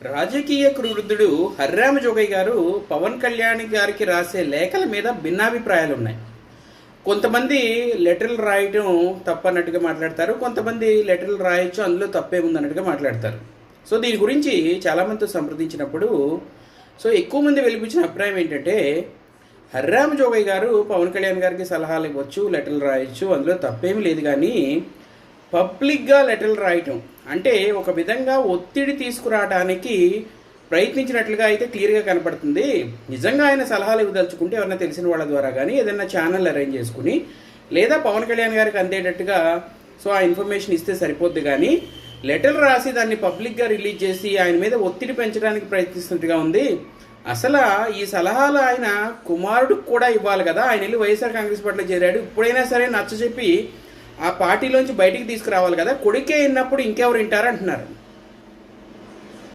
రాజకీయ వృద్ధుడు హర్రామ జోగయ్య గారు పవన్ కళ్యాణ్ గారికి రాసే లేఖల మీద భిన్నాభిప్రాయాలు ఉన్నాయి. కొంతమంది లెటర్లు రాయటం తప్పన్నట్టుగా మాట్లాడతారు, కొంతమంది లెటర్లు రాయొచ్చు అందులో తప్పేముందన్నట్టుగా మాట్లాడతారు. సో దీని గురించి చాలామందితో సంప్రదించినప్పుడు ఎక్కువ మంది వెలిపించిన అభిప్రాయం ఏంటంటే, హర్రామ జోగయ్య గారు పవన్ కళ్యాణ్ గారికి సలహాలు ఇవ్వచ్చు, లెటర్లు రాయొచ్చు, అందులో తప్పేమీ లేదు. కానీ పబ్లిక్గా లెటర్లు రాయటం అంటే ఒక విధంగా ఒత్తిడి తీసుకురావడానికి ప్రయత్నించినట్లుగా అయితే క్లియర్గా కనపడుతుంది. నిజంగా ఆయన సలహాలు ఇవ్వదలుచుకుంటే ఎవరైనా తెలిసిన వాళ్ళ ద్వారా కానీ ఏదైనా ఛానల్ అరేంజ్ చేసుకుని లేదా పవన్ కళ్యాణ్ గారికి అందేటట్టుగా ఆ ఇన్ఫర్మేషన్ ఇస్తే సరిపోద్ది. కానీ లెటర్లు రాసి దాన్ని పబ్లిక్గా రిలీజ్ చేసి ఆయన మీద ఒత్తిడి పెంచడానికి ప్రయత్నిస్తున్నట్టుగా ఉంది. అసలు ఈ సలహాలు ఆయన కుమారుడికి కూడా ఇవ్వాలి కదా. ఆయన వెళ్ళి వైఎస్ఆర్ కాంగ్రెస్ పార్టీలో చేరాడు, ఇప్పుడైనా సరే నచ్చ చెప్పి ఆ పార్టీలోంచి బయటికి తీసుకురావాలి కదా. కొడుకే విన్నప్పుడు ఇంకెవరు వింటారు అంటున్నారు.